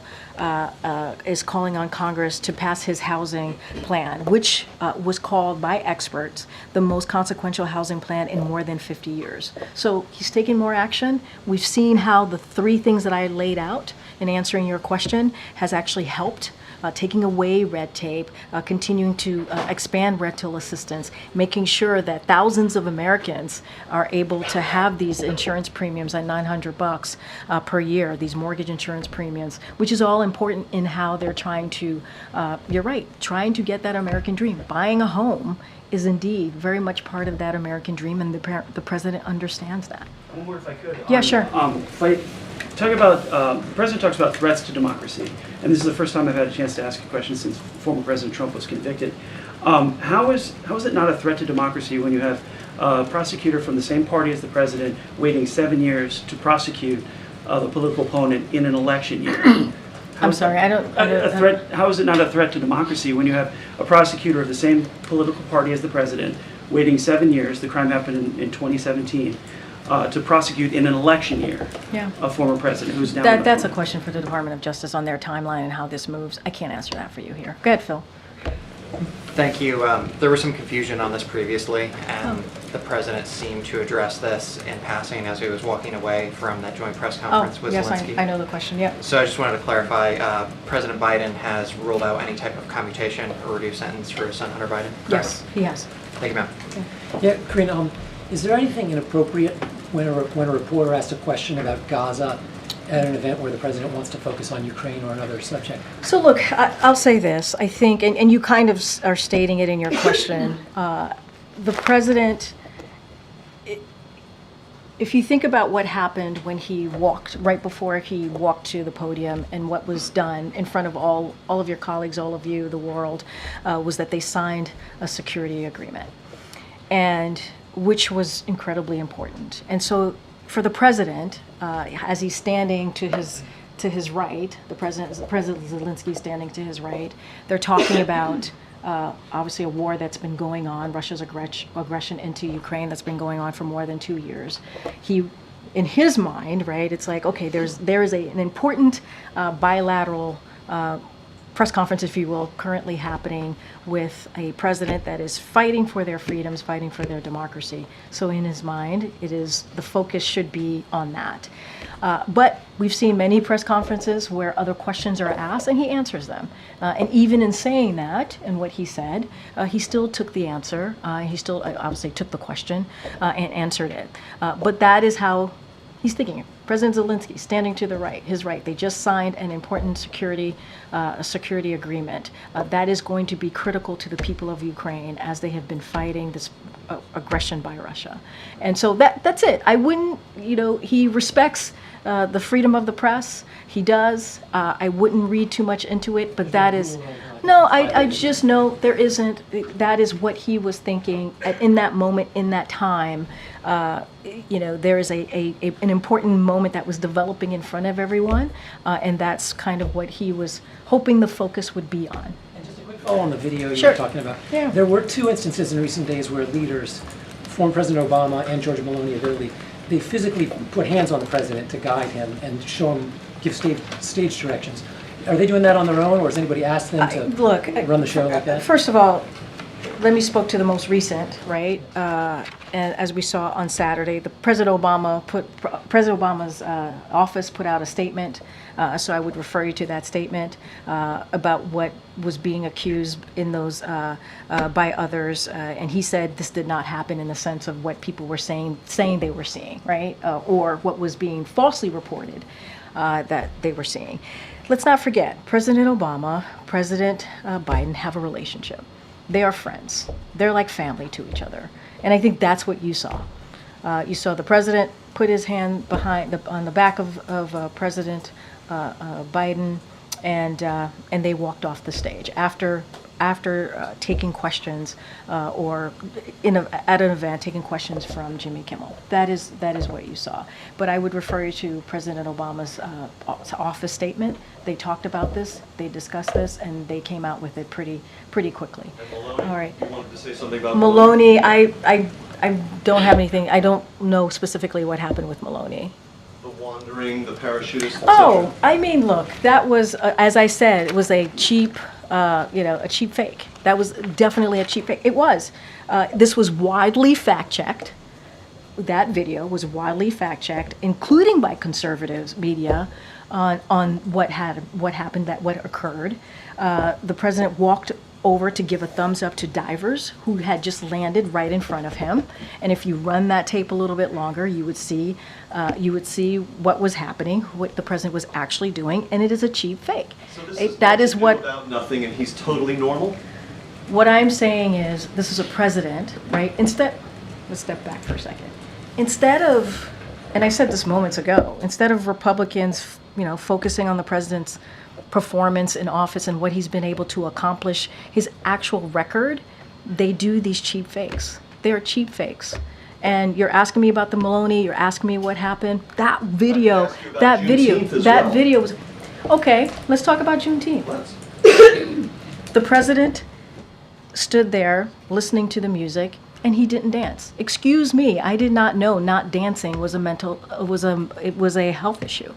is calling on Congress to pass his housing plan, which was called by experts the most consequential housing plan in more than 50 years. So he's taking more action. We've seen how the three things that I laid out in answering your question has actually helped. Taking away red tape, continuing to expand rental assistance, making sure that thousands of Americans are able to have these insurance premiums at $900 per year, these mortgage insurance premiums, which is all important in how they're trying to, you're right, trying to get that American dream. Buying a home is indeed very much part of that American dream, and the president understands that. One more if I could. Yeah, sure. The president talks about threats to democracy, and this is the first time I've had a chance to ask a question since former President Trump was convicted. How is it not a threat to democracy when you have a prosecutor from the same party as the president waiting 7 years to prosecute the political opponent in an election year? I'm sorry, I don't. How is it not a threat to democracy when you have a prosecutor of the same political party as the president waiting 7 years? The crime happened in 2017. To prosecute in an election year a former president who's now... That's a question for the Department of Justice on their timeline and how this moves. I can't answer that for you here. Go ahead, Phil. Thank you. There was some confusion on this previously, and the president seemed to address this in passing as he was walking away from that joint press conference with Zelensky. Yes, I know the question, yeah. So I just wanted to clarify, President Biden has ruled out any type of commutation or reduced sentence for his son, Hunter Biden? Yes, he has. Thank you, ma'am. Yeah, Karine, is there anything inappropriate when a reporter asks a question about Gaza at an event where the president wants to focus on Ukraine or another subject? So look, I'll say this, I think, and you kind of are stating it in your question, the president, if you think about what happened when he walked, right before he walked to the podium, and what was done in front of all of your colleagues, all of you, the world, was that they signed a security agreement, and which was incredibly important. And so for the president, as he's standing to his right, President Zelensky standing to his right, they're talking about obviously a war that's been going on, Russia's aggression into Ukraine that's been going on for more than 2 years. In his mind, right, it's like, okay, there is an important bilateral press conference, if you will, currently happening with a president that is fighting for their freedoms, fighting for their democracy. So in his mind, the focus should be on that. But we've seen many press conferences where other questions are asked and he answers them. And even in saying that and what he said, he still took the answer. He still obviously took the question and answered it. But that is how he's thinking. President Zelensky standing to the right, his right. They just signed an important security agreement that is going to be critical to the people of Ukraine as they have been fighting this aggression by Russia. And so that's it. I wouldn't, he respects the freedom of the press. He does. I wouldn't read too much into it, but that is, No, I just know there isn't, that is what he was thinking in that moment, in that time. There is an important moment that was developing in front of everyone, and that's kind of what he was hoping the focus would be on. And just a quick follow on the video you Sure. were talking about. Yeah. There were 2 instances in recent days where leaders, former President Obama and Giorgia Meloni of Italy, they physically put hands on the president to guide him and show him, give stage directions. Are they doing that on their own, or has anybody asked them to run the show like that? First of all, let me spoke to the most recent, right? And as we saw on Saturday, President Obama's office put out a statement. So I would refer you to that statement about what was being accused in those by others. And he said this did not happen in the sense of what people were saying they were seeing, right? Or what was being falsely reported that they were seeing. Let's not forget, President Obama, President Biden have a relationship. They are friends. They're like family to each other. And I think that's what you saw. You saw the president put his hand on the back of President Biden, and they walked off the stage after taking questions or at an event taking questions from Jimmy Kimmel. That is what you saw. But I would refer you to President Obama's office statement. They talked about this, they discussed this, and they came out with it pretty quickly. Maloney, all right. you wanted to say something about Maloney, I don't have anything. I don't know specifically what happened with Maloney. The wandering, the parachutist, etc. Oh, I mean, look, that was, as I said, it was a cheap, a cheap fake. That was definitely a cheap fake. It was. This was widely fact-checked. That video was widely fact-checked, including by conservative media, on what happened, what occurred. The president walked over to give a thumbs up to divers who had just landed right in front of him. And if you run that tape a little bit longer, you would see what was happening, what the president was actually doing, and it is a cheap fake. So this is what about nothing, and he's totally normal. What I'm saying is, this is a president, right? Let's step back for a second. Instead of, and I said this moments ago, instead of Republicans, focusing on the president's performance in office and what he's been able to accomplish, his actual record, they do these cheap fakes. They're cheap fakes. And you're asking me about the Maloney, you're asking me what happened. That video was, okay, let's talk about Juneteenth. The president stood there listening to the music and he didn't dance. Excuse me, I did not know not dancing was a health issue.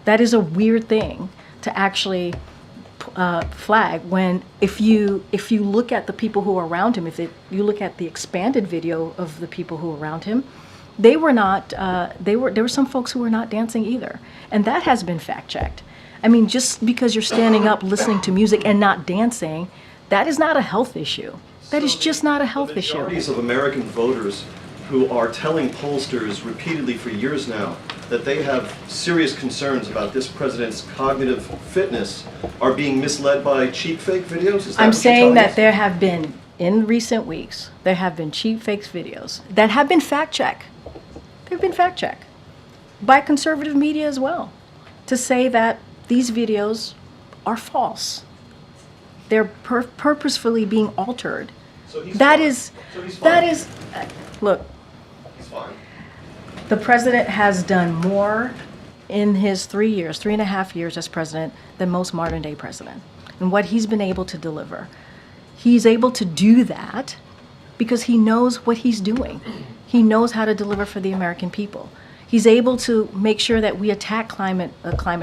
That is a weird thing to actually flag when if you look at the people who are around him, you look at the expanded video of the people who were around him, they were not there were some folks who were not dancing either, and that has been fact checked. I mean, just because you're standing up listening to music and not dancing, that is not a health issue. That is just not a health issue. Majorities of American voters who are telling pollsters repeatedly for years now that they have serious concerns about this president's cognitive fitness are being misled by cheap fake videos? Is that I'm what you're saying telling that us? there have been, in recent weeks, there have been cheap fakes videos that have been fact-checked. They've been fact-checked by conservative media as well, to say that these videos are false. They're purposefully being altered. So he's That fine. is, So he's that fine. is, look, He's fine. the president has done more in his 3.5 years as president than most modern day president. And what he's been able to deliver. He's able to do that because he knows what he's doing. He knows how to deliver for the American people. He's able to make sure that we attack climate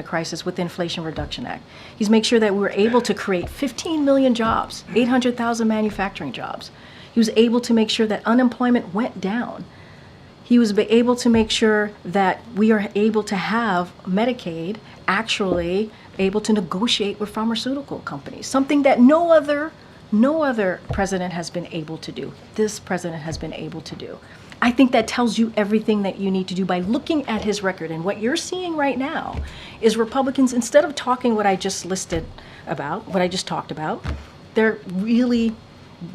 crisis with the Inflation Reduction Act. He's made sure that we're able to create 15 million jobs, 800,000 manufacturing jobs. He was able to make sure that unemployment went down. He was able to make sure that we are able to have Medicaid actually able to negotiate with pharmaceutical companies, something that no other president has been able to do. This president has been able to do. I think that tells you everything that you need to do by looking at his record. And what you're seeing right now is Republicans, instead of talking what I just listed about, what I just talked about, they're really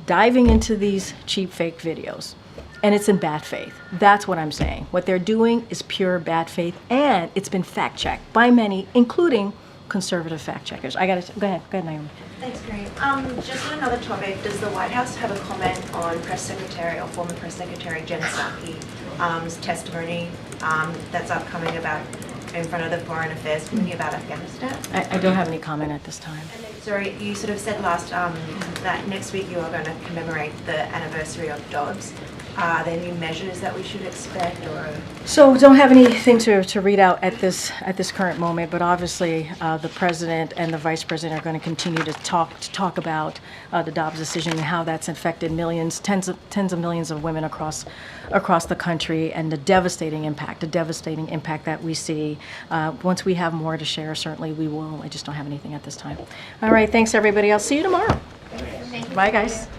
diving into these cheap fake videos. And it's in bad faith. That's what I'm saying. What they're doing is pure bad faith, and it's been fact-checked by many, including conservative fact checkers. Go ahead, Naomi. Thanks, Karine. Just on another topic, does the White House have a comment on Press Secretary or former Press Secretary Jen Psaki's testimony that's upcoming about in front of the Foreign Affairs Committee about Afghanistan? I don't have any comment at this time. Sorry, you sort of said last that next week you are going to commemorate the anniversary of Dobbs. Are there new measures that we should expect, or? So don't have anything to read out at this current moment, but obviously the president and the vice president are going to continue to talk about the Dobbs decision and how that's affected millions, tens of millions of women across the country, and the devastating impact that we see. Once we have more to share, certainly we will. I just don't have anything at this time. All right, thanks everybody. I'll see you tomorrow. Bye guys.